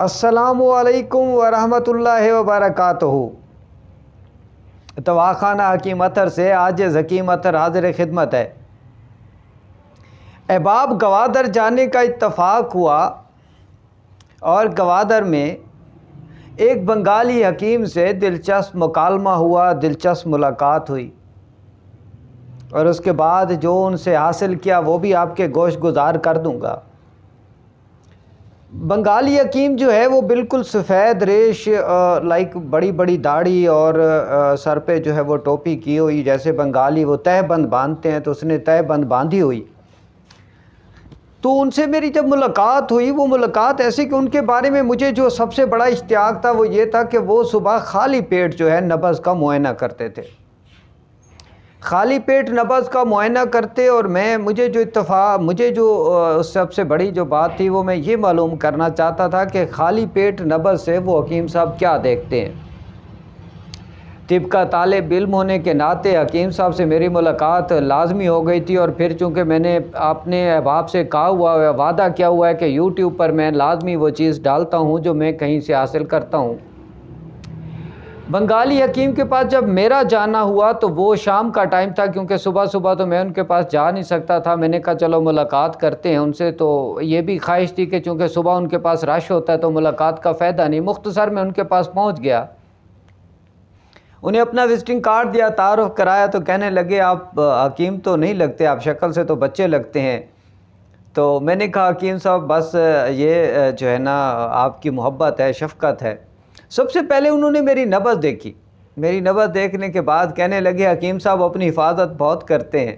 السلام علیکم ورحمۃ اللہ وبرکاتہ۔ تواخانہ حکیم اتھر سے عاجز حکیم اتھر حاضر خدمت ہے۔ احباب، گوادر جانے کا اتفاق ہوا اور گوادر میں ایک بنگالی حکیم سے دلچسپ مکالمہ ہوا، دلچسپ ملاقات ہوئی، اور اس کے بعد جو ان سے حاصل کیا وہ بھی آپ کے گوش گزار کر دوں گا۔ بنگالی حکیم جو ہے وہ بالکل سفید ریش، بڑی بڑی داڑھی اور سر پہ جو ہے وہ ٹوپی کی ہوئی، جیسے بنگالی وہ تہہ بند باندھتے ہیں تو اس نے تہہ بند باندھی ہوئی۔ تو ان سے میری جب ملاقات ہوئی، وہ ملاقات ایسی کہ ان کے بارے میں مجھے جو سب سے بڑا اشتیاق تھا وہ یہ تھا کہ وہ صبح خالی پیٹ جو ہے نبض کا معائنہ کرتے تھے، خالی پیٹ نبض کا معائنہ کرتے، اور مجھے جو سب سے بڑی جو بات تھی وہ میں یہ معلوم کرنا چاہتا تھا کہ خالی پیٹ نبض سے وہ حکیم صاحب کیا دیکھتے ہیں۔ طب کا طالب علم ہونے کے ناطے حکیم صاحب سے میری ملاقات لازمی ہو گئی تھی، اور پھر چونکہ میں نے اپنے احباب سے کہا ہوا ہے، وعدہ کیا ہوا ہے کہ یوٹیوب پر میں لازمی وہ چیز ڈالتا ہوں جو میں کہیں سے حاصل کرتا ہوں۔ بنگالی حکیم کے پاس جب میرا جانا ہوا تو وہ شام کا ٹائم تھا، کیونکہ صبح تو میں ان کے پاس جا نہیں سکتا تھا۔ میں نے کہا چلو ملاقات کرتے ہیں ان سے، تو یہ بھی خواہش تھی کہ چونکہ صبح ان کے پاس رش ہوتا ہے تو ملاقات کا فائدہ نہیں۔ مختصر میں ان کے پاس پہنچ گیا، انہیں اپنا وزٹنگ کارڈ دیا، تعارف کرایا، تو کہنے لگے آپ حکیم تو نہیں لگتے، آپ شکل سے تو بچے لگتے ہیں۔ تو میں نے کہا حکیم صاحب بس یہ جو ہے نا آپ کی محبت ہے، شفقت ہے۔ سب سے پہلے انہوں نے میری نبض دیکھی، میری نبض دیکھنے کے بعد کہنے لگے حکیم صاحب اپنی حفاظت بہت کرتے ہیں۔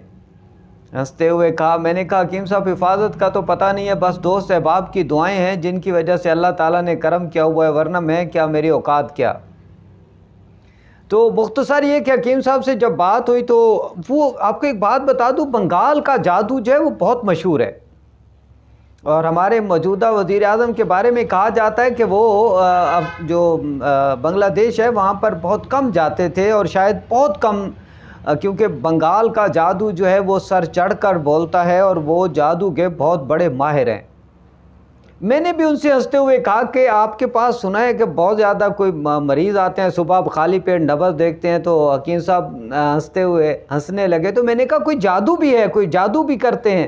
ہنستے ہوئے کہا، میں نے کہا حکیم صاحب حفاظت کا تو پتہ نہیں ہے، بس دوست احباب کی دعائیں ہیں جن کی وجہ سے اللہ تعالیٰ نے کرم کیا ہوا ہے، ورنہ میں کیا، میری اوقات کیا۔ تو مختصر یہ کہ حکیم صاحب سے جب بات ہوئی تو وہ آپ کو ایک بات بتا دوں، بنگال کا جادو جو ہے وہ بہت مشہور ہے، اور ہمارے موجودہ وزیر اعظم کے بارے میں کہا جاتا ہے کہ وہ جو بنگلہ دیش ہے وہاں پر بہت کم جاتے تھے، اور شاید بہت کم، کیونکہ بنگال کا جادو جو ہے وہ سر چڑھ کر بولتا ہے، اور وہ جادو کے بہت بڑے ماہر ہیں۔ میں نے بھی ان سے ہنستے ہوئے کہا کہ آپ کے پاس سنا ہے کہ بہت زیادہ کوئی مریض آتے ہیں صبح خالی پیٹ نبض دیکھتے ہیں، تو حکیم صاحب ہنسنے لگے۔ تو میں نے کہا کوئی جادو بھی ہے، کوئی جادو بھی کرتے ہیں؟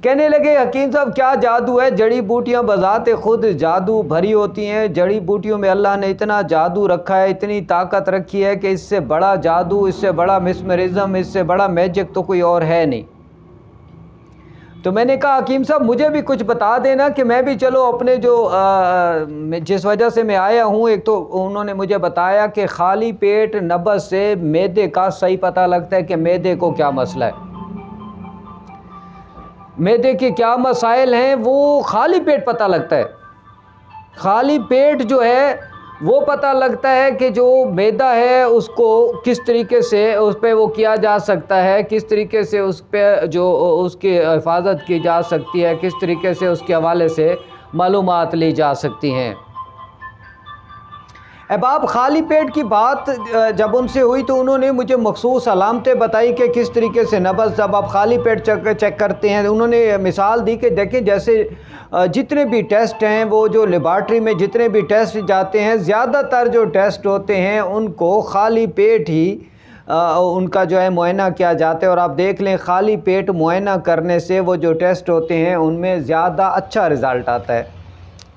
کہنے لگے حکیم صاحب کیا جادو ہے، جڑی بوٹیاں بذات خود جادو بھری ہوتی ہیں، جڑی بوٹیوں میں اللہ نے اتنا جادو رکھا ہے، اتنی طاقت رکھی ہے کہ اس سے بڑا جادو، اس سے بڑا مسمرزم، اس سے بڑا میجک تو کوئی اور ہے نہیں۔ تو میں نے کہا حکیم صاحب مجھے بھی کچھ بتا دینا کہ میں بھی چلو اپنے جو جس وجہ سے میں آیا ہوں، ایک تو انہوں نے مجھے بتایا کہ خالی پیٹ نبض سے معدے کا صحیح پتہ لگتا ہے کہ معدے کو کیا مسئلہ ہے، معدے کے کیا مسائل ہیں، وہ خالی پیٹ پتہ لگتا ہے۔ خالی پیٹ جو ہے وہ پتہ لگتا ہے کہ جو معدہ ہے اس کو کس طریقے سے اس پہ وہ کیا جا سکتا ہے، کس طریقے سے اس پہ جو اس کی حفاظت کی جا سکتی ہے، کس طریقے سے اس کے حوالے سے معلومات لی جا سکتی ہیں۔ احباب، خالی پیٹ کی بات جب ان سے ہوئی تو انہوں نے مجھے مخصوص علامتیں بتائی کہ کس طریقے سے نبض جب آپ خالی پیٹ چیک کرتے ہیں۔ انہوں نے مثال دی کہ دیکھیں جیسے جتنے بھی ٹیسٹ ہیں، وہ جو لیبارٹری میں جتنے بھی ٹیسٹ جاتے ہیں، زیادہ تر جو ٹیسٹ ہوتے ہیں ان کو خالی پیٹ ہی ان کا جو ہے معائنہ کیا جاتا ہے، اور آپ دیکھ لیں خالی پیٹ معائنہ کرنے سے وہ جو ٹیسٹ ہوتے ہیں ان میں زیادہ اچھا رزلٹ آتا ہے۔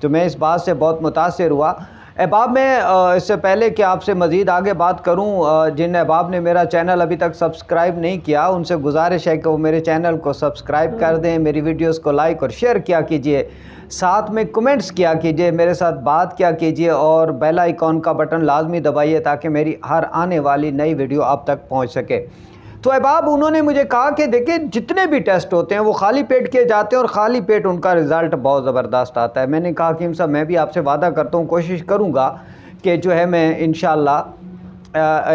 تو میں اس بات سے بہت متاثر ہوا۔ احباب، میں اس سے پہلے کہ آپ سے مزید آگے بات کروں، جن احباب نے میرا چینل ابھی تک سبسکرائب نہیں کیا ان سے گزارش ہے کہ وہ میرے چینل کو سبسکرائب کر دیں، میری ویڈیوز کو لائک اور شیئر کیا کیجئے، ساتھ میں کمنٹس کیا کیجئے، میرے ساتھ بات کیا کیجئے، اور بیل آئیکن کا بٹن لازمی دبائیے تاکہ میری ہر آنے والی نئی ویڈیو آپ تک پہنچ سکے۔ تو احباب، انہوں نے مجھے کہا کہ دیکھیں جتنے بھی ٹیسٹ ہوتے ہیں وہ خالی پیٹ کیے جاتے ہیں، اور خالی پیٹ ان کا رزلٹ بہت زبردست آتا ہے۔ میں نے کہا حکیم صاحب میں بھی آپ سے وعدہ کرتا ہوں، کوشش کروں گا کہ جو ہے میں انشاءاللہ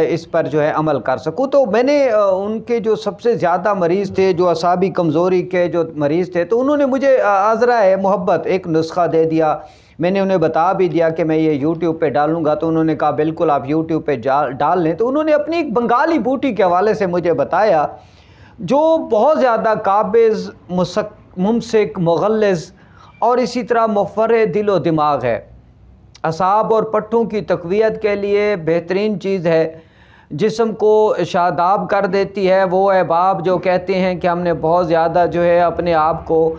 اس پر جو ہے عمل کر سکوں۔ تو میں نے ان کے جو سب سے زیادہ مریض تھے، جو اعصابی کمزوری کے جو مریض تھے، تو انہوں نے مجھے عذرائے محبت ایک نسخہ دے دیا۔ میں نے انہیں بتا بھی دیا کہ میں یہ یوٹیوب پہ ڈالوں گا، تو انہوں نے کہا بالکل آپ یوٹیوب پہ ڈال لیں۔ تو انہوں نے اپنی ایک بنگالی بوٹی کے حوالے سے مجھے بتایا جو بہت زیادہ قابض، ممسک، مغلظ اور اسی طرح مفر دل و دماغ ہے، اعصاب اور پٹھوں کی تقویت کے لیے بہترین چیز ہے، جسم کو شاداب کر دیتی ہے۔ وہ احباب جو کہتے ہیں کہ ہم نے بہت زیادہ جو ہے اپنے آپ کو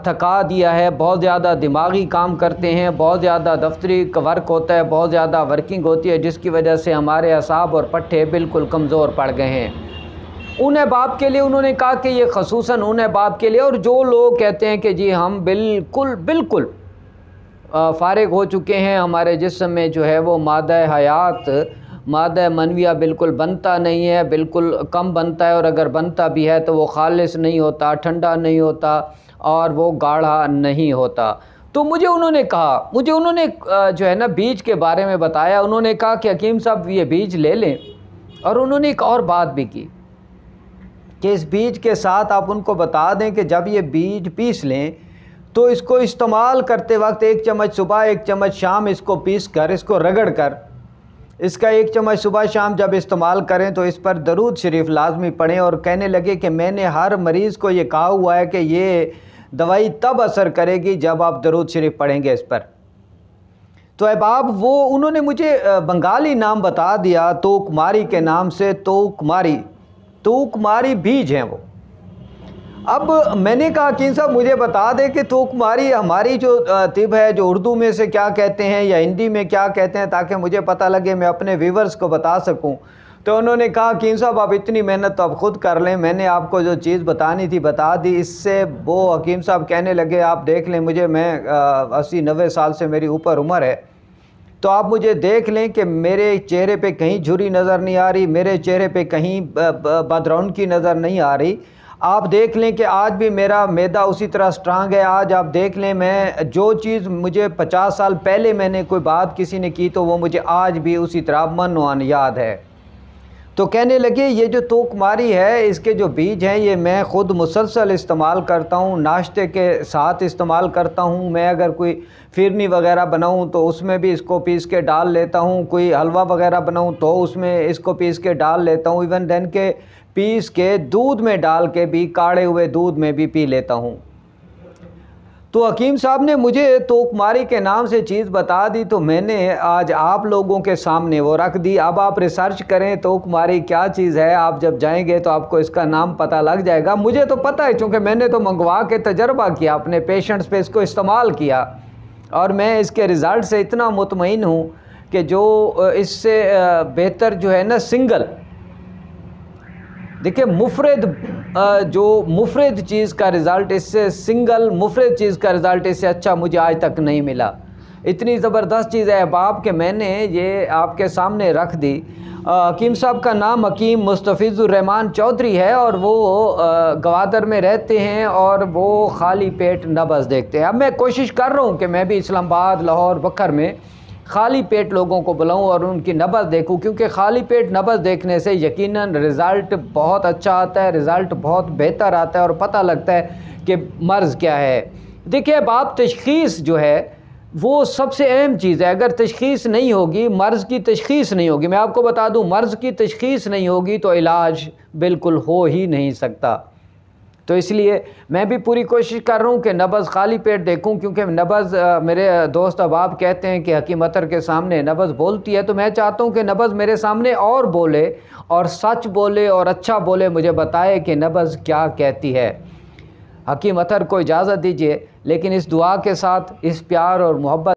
تھکا دیا ہے، بہت زیادہ دماغی کام کرتے ہیں، بہت زیادہ دفتری ورک ہوتا ہے، بہت زیادہ ورکنگ ہوتی ہے، جس کی وجہ سے ہمارے اعصاب اور پٹھے بالکل کمزور پڑ گئے ہیں۔ ان احباب کے لیے انہوں نے کہا کہ یہ خصوصاً ان احباب کے لیے، اور جو لوگ کہتے ہیں کہ جی ہم بالکل فارغ ہو چکے ہیں، ہمارے جسم میں جو ہے وہ مادہ حیات، مادہ منویہ بالکل بنتا نہیں ہے، بالکل کم بنتا ہے، اور اگر بنتا بھی ہے تو وہ خالص نہیں ہوتا، ٹھنڈا نہیں ہوتا، اور وہ گاڑھا نہیں ہوتا۔ تو مجھے انہوں نے جو ہے نا بیج کے بارے میں بتایا۔ انہوں نے کہا کہ حکیم صاحب یہ بیج لے لیں، اور انہوں نے ایک اور بات بھی کی کہ اس بیج کے ساتھ آپ ان کو بتا دیں کہ جب یہ بیج پیس لیں تو اس کو استعمال کرتے وقت 1 چمچ صبح 1 چمچ شام اس کو پیس کر، اس کو رگڑ کر، اس کا 1 چمچ صبح شام جب استعمال کریں تو اس پر درود شریف لازمی پڑھیں۔ اور کہنے لگے کہ میں نے ہر مریض کو یہ کہا ہوا ہے کہ یہ دوائی تب اثر کرے گی جب آپ درود شریف پڑھیں گے اس پر۔ تو احباب وہ انہوں نے مجھے بنگالی نام بتا دیا، توکماری کے نام سے، توکماری بیج ہیں وہ۔ اب میں نے کہا حکیم صاحب مجھے بتا دیں کہ توکماری ہماری جو طب ہے، جو اردو میں سے کیا کہتے ہیں یا ہندی میں کیا کہتے ہیں، تاکہ مجھے پتہ لگے میں اپنے ویورز کو بتا سکوں۔ تو انہوں نے کہا حکیم صاحب آپ اتنی محنت تو آپ خود کر لیں، میں نے آپ کو جو چیز بتانی تھی بتا دی۔ اس سے وہ حکیم صاحب کہنے لگے آپ دیکھ لیں مجھے، میں 80-90 سال سے میری اوپر عمر ہے، تو آپ مجھے دیکھ لیں کہ میرے چہرے پہ کہیں جھری نظر نہیں آ رہی، میرے چہرے پہ کہیں بدرونقی نظر نہیں آ رہی۔ آپ دیکھ لیں کہ آج بھی میرا معدہ اسی طرح سٹرانگ ہے۔ آج آپ دیکھ لیں میں جو چیز مجھے 50 سال پہلے میں نے کوئی بات کسی نے کی تو وہ مجھے آج بھی اسی طرح من یاد ہے۔ تو کہنے لگے یہ جو توکماری ہے، اس کے جو بیج ہیں یہ میں خود مسلسل استعمال کرتا ہوں، ناشتے کے ساتھ استعمال کرتا ہوں۔ میں اگر کوئی فیرنی وغیرہ بناؤں تو اس میں بھی اس کو پیس کے ڈال لیتا ہوں، کوئی حلوہ وغیرہ بناؤں تو اس میں اس کو پیس کے ڈال لیتا ہوں، ایون دین کے پیس کے دودھ میں ڈال کے بھی، کاڑے ہوئے دودھ میں بھی پی لیتا ہوں۔ تو حکیم صاحب نے مجھے توکماری کے نام سے چیز بتا دی، تو میں نے آج آپ لوگوں کے سامنے وہ رکھ دی۔ اب آپ ریسرچ کریں توکماری کیا چیز ہے، آپ جب جائیں گے تو آپ کو اس کا نام پتہ لگ جائے گا۔ مجھے تو پتہ ہے چونکہ میں نے تو منگوا کے تجربہ کیا، اپنے پیشنٹس پہ اس کو استعمال کیا، اور میں اس کے رزلٹ سے اتنا مطمئن ہوں کہ جو اس سے بہتر جو ہے نا سنگل، دیکھیں مفرد چیز کا رزلٹ اس سے، سنگل مفرد چیز کا رزلٹ اس سے اچھا مجھے آج تک نہیں ملا۔ اتنی زبردست چیز ہے احباب کہ میں نے یہ آپ کے سامنے رکھ دی۔ حکیم صاحب کا نام حکیم مستفیض الرحمن چودھری ہے، اور وہ گوادر میں رہتے ہیں، اور وہ خالی پیٹ نبض دیکھتے ہیں۔ اب میں کوشش کر رہا ہوں کہ میں بھی اسلام آباد، لاہور، بکر میں خالی پیٹ لوگوں کو بلاؤں اور ان کی نبض دیکھوں، کیونکہ خالی پیٹ نبض دیکھنے سے یقیناً رزلٹ بہت اچھا آتا ہے، رزلٹ بہت بہتر آتا ہے، اور پتہ لگتا ہے کہ مرض کیا ہے۔ دیکھیں اب تشخیص جو ہے وہ سب سے اہم چیز ہے۔ اگر تشخیص نہیں ہوگی، مرض کی تشخیص نہیں ہوگی، میں آپ کو بتا دوں مرض کی تشخیص نہیں ہوگی تو علاج بالکل ہو ہی نہیں سکتا۔ تو اس لیے میں بھی پوری کوشش کر رہا ہوں کہ نبض خالی پیٹ دیکھوں، کیونکہ نبض میرے دوست احباب کہتے ہیں کہ حکیم عطر کے سامنے نبض بولتی ہے، تو میں چاہتا ہوں کہ نبض میرے سامنے اور بولے، اور سچ بولے اور اچھا بولے، مجھے بتائے کہ نبض کیا کہتی ہے۔ حکیم عطر کو اجازت دیجیے، لیکن اس دعا کے ساتھ، اس پیار اور محبت